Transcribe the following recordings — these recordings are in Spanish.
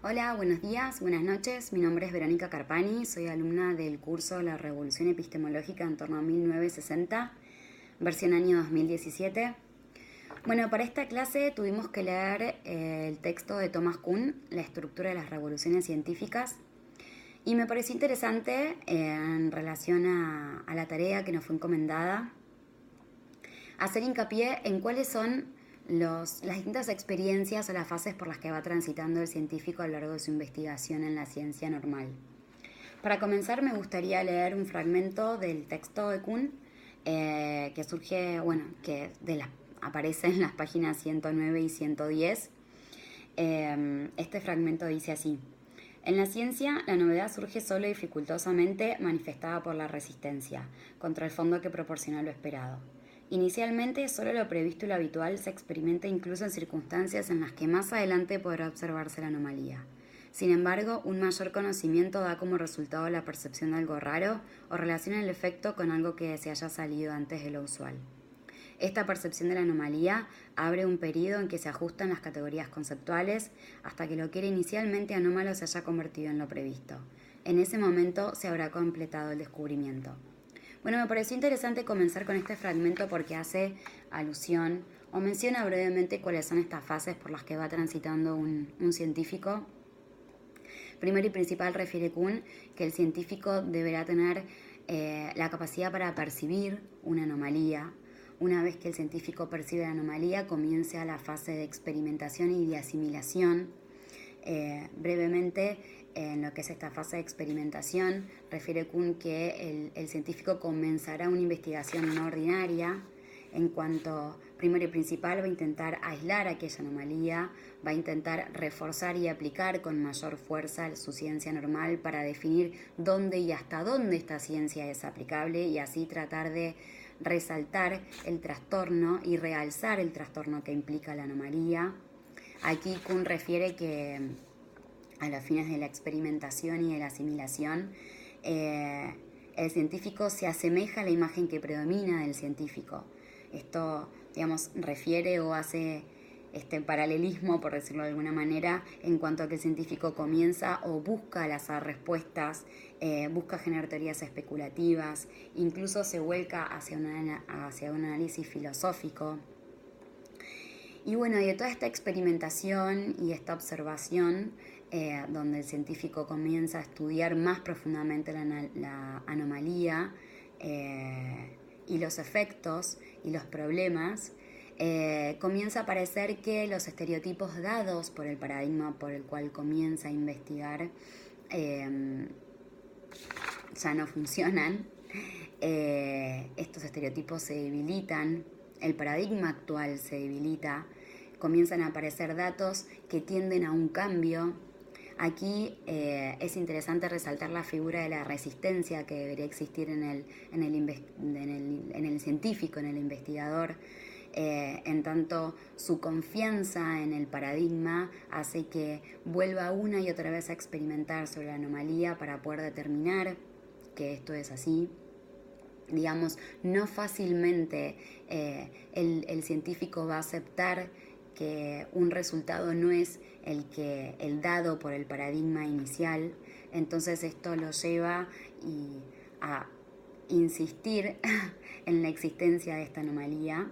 Hola, buenos días, buenas noches. Mi nombre es Verónica Carpani, soy alumna del curso La Revolución Epistemológica en torno a 1960, versión año 2017. Bueno, para esta clase tuvimos que leer el texto de Thomas Kuhn, La estructura de las revoluciones científicas, y me pareció interesante en relación a la tarea que nos fue encomendada, hacer hincapié en cuáles son las distintas experiencias o las fases por las que va transitando el científico a lo largo de su investigación en la ciencia normal. Para comenzar me gustaría leer un fragmento del texto de Kuhn que surge, aparece en las páginas 109 y 110. Este fragmento dice así: en la ciencia, la novedad surge solo y dificultosamente manifestada por la resistencia contra el fondo que proporciona lo esperado. Inicialmente, solo lo previsto y lo habitual se experimenta incluso en circunstancias en las que más adelante podrá observarse la anomalía. Sin embargo, un mayor conocimiento da como resultado la percepción de algo raro o relaciona el efecto con algo que se haya salido antes de lo usual. Esta percepción de la anomalía abre un periodo en que se ajustan las categorías conceptuales hasta que lo que era inicialmente anómalo se haya convertido en lo previsto. En ese momento se habrá completado el descubrimiento. Bueno, me pareció interesante comenzar con este fragmento porque hace alusión o menciona brevemente cuáles son estas fases por las que va transitando un científico. Primero y principal refiere Kuhn que el científico deberá tener la capacidad para percibir una anomalía. Una vez que el científico percibe la anomalía, comienza la fase de experimentación y de asimilación. Brevemente, en lo que es esta fase de experimentación, refiere Kuhn que el científico comenzará una investigación no ordinaria en cuanto, primero y principal, va a intentar aislar aquella anomalía, va a intentar reforzar y aplicar con mayor fuerza su ciencia normal para definir dónde y hasta dónde esta ciencia es aplicable y así tratar de resaltar el trastorno y realzar el trastorno que implica la anomalía. Aquí Kuhn refiere que a los fines de la experimentación y de la asimilación, el científico se asemeja a la imagen que predomina del científico. Esto, digamos, refiere o hace este paralelismo, por decirlo de alguna manera, en cuanto a que el científico comienza o busca al azar respuestas, busca generar teorías especulativas, incluso se vuelca hacia un análisis filosófico. Y bueno, y de toda esta experimentación y esta observación, donde el científico comienza a estudiar más profundamente la anomalía y los efectos y los problemas, comienza a parecer que los estereotipos dados por el paradigma por el cual comienza a investigar ya no funcionan. Estos estereotipos se debilitan, el paradigma actual se debilita, comienzan a aparecer datos que tienden a un cambio. Aquí es interesante resaltar la figura de la resistencia que debería existir en el científico, en el investigador, en tanto su confianza en el paradigma hace que vuelva una y otra vez a experimentar sobre la anomalía para poder determinar que esto es así. Digamos, no fácilmente el científico va a aceptar que un resultado no es el dado por el paradigma inicial. Entonces esto lo lleva a insistir en la existencia de esta anomalía.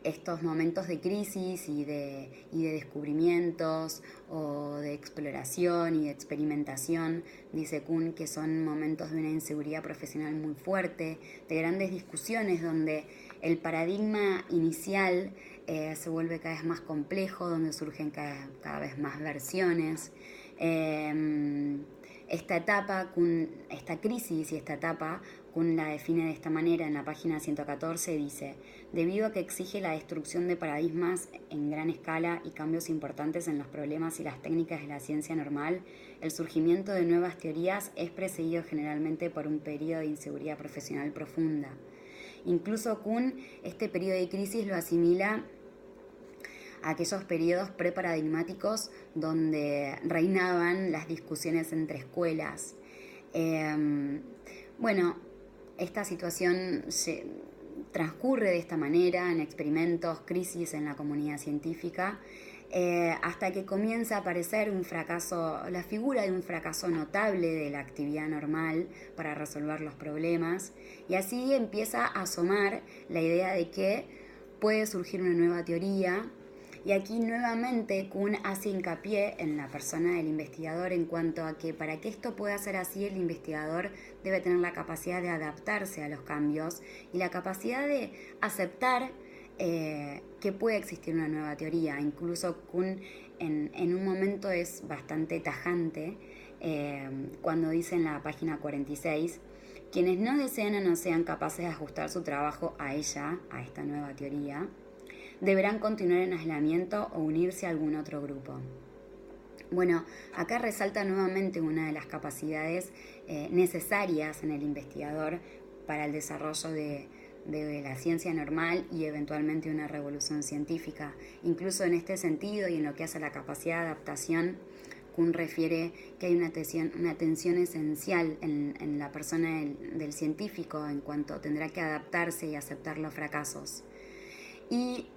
Estos momentos de crisis y de descubrimientos o de exploración y de experimentación, dice Kuhn, que son momentos de una inseguridad profesional muy fuerte, de grandes discusiones donde el paradigma inicial se vuelve cada vez más complejo, donde surgen cada vez más versiones. Esta crisis y esta etapa, Kuhn la define de esta manera en la página 114, dice: debido a que exige la destrucción de paradigmas en gran escala y cambios importantes en los problemas y las técnicas de la ciencia normal, el surgimiento de nuevas teorías es precedido generalmente por un periodo de inseguridad profesional profunda. Incluso Kuhn este periodo de crisis lo asimila a aquellos periodos preparadigmáticos donde reinaban las discusiones entre escuelas. Esta situación se transcurre de esta manera en experimentos, crisis en la comunidad científica, hasta que comienza a aparecer un fracaso, la figura de un fracaso notable de la actividad normal para resolver los problemas, y así empieza a asomar la idea de que puede surgir una nueva teoría. Y aquí nuevamente Kuhn hace hincapié en la persona del investigador en cuanto a que para que esto pueda ser así, el investigador debe tener la capacidad de adaptarse a los cambios y la capacidad de aceptar que puede existir una nueva teoría. Incluso Kuhn en un momento es bastante tajante cuando dice en la página 46: quienes no desean o no sean capaces de ajustar su trabajo a ella, a esta nueva teoría, deberán continuar en aislamiento o unirse a algún otro grupo. Bueno, acá resalta nuevamente una de las capacidades necesarias en el investigador para el desarrollo de la ciencia normal y eventualmente una revolución científica. Incluso en este sentido y en lo que hace a la capacidad de adaptación, Kuhn refiere que hay una tensión esencial en la persona del científico en cuanto tendrá que adaptarse y aceptar los fracasos. Y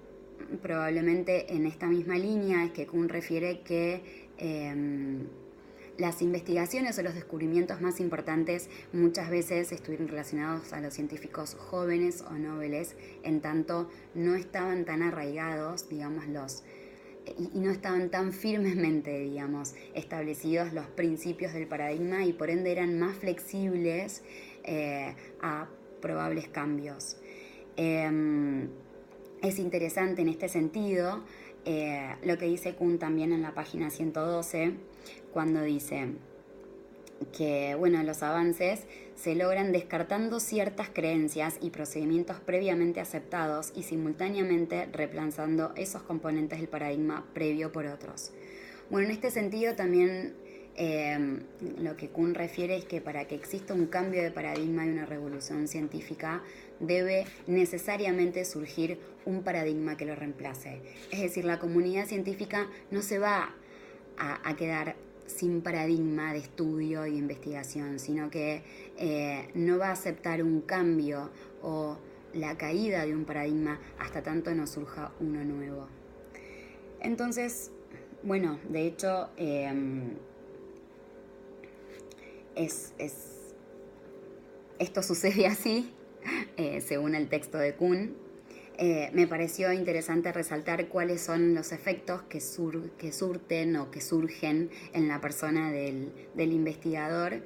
probablemente en esta misma línea es que Kuhn refiere que las investigaciones o los descubrimientos más importantes muchas veces estuvieron relacionados a los científicos jóvenes o nobles, en tanto no estaban tan arraigados, digamos, y no estaban tan firmemente, digamos, establecidos los principios del paradigma y por ende eran más flexibles a probables cambios. Es interesante en este sentido lo que dice Kuhn también en la página 112, cuando dice que los avances se logran descartando ciertas creencias y procedimientos previamente aceptados y simultáneamente reemplazando esos componentes del paradigma previo por otros. Bueno, en este sentido también lo que Kuhn refiere es que para que exista un cambio de paradigma y una revolución científica debe necesariamente surgir un paradigma que lo reemplace. Es decir, la comunidad científica no se va a quedar sin paradigma de estudio y investigación, sino que no va a aceptar un cambio o la caída de un paradigma hasta tanto no surja uno nuevo. Entonces, de hecho, esto sucede así, según el texto de Kuhn. Me pareció interesante resaltar cuáles son los efectos que surten o que surgen en la persona del investigador,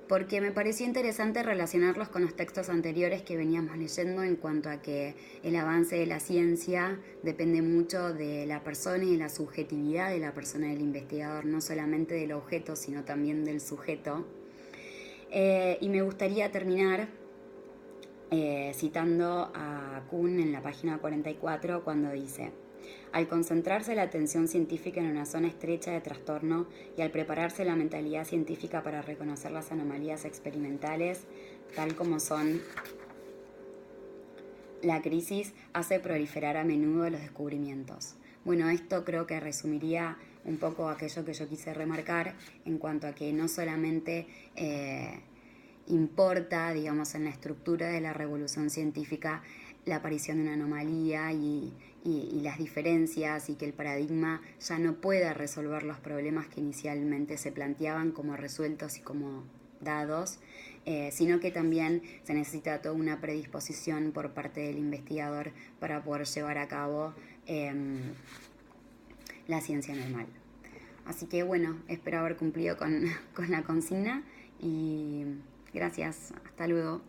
porque me pareció interesante relacionarlos con los textos anteriores que veníamos leyendo en cuanto a que el avance de la ciencia depende mucho de la persona y de la subjetividad de la persona del investigador, no solamente del objeto, sino también del sujeto. Y me gustaría terminar citando a Kuhn en la página 44 cuando dice: al concentrarse la atención científica en una zona estrecha de trastorno y al prepararse la mentalidad científica para reconocer las anomalías experimentales, tal como son la crisis, hace proliferar a menudo los descubrimientos. Esto creo que resumiría un poco aquello que yo quise remarcar en cuanto a que no solamente importa, digamos, en la estructura de la revolución científica la aparición de una anomalía y las diferencias, y que el paradigma ya no pueda resolver los problemas que inicialmente se planteaban como resueltos y como dados, sino que también se necesita toda una predisposición por parte del investigador para poder llevar a cabo la ciencia normal. Así que espero haber cumplido con la consigna y gracias, hasta luego.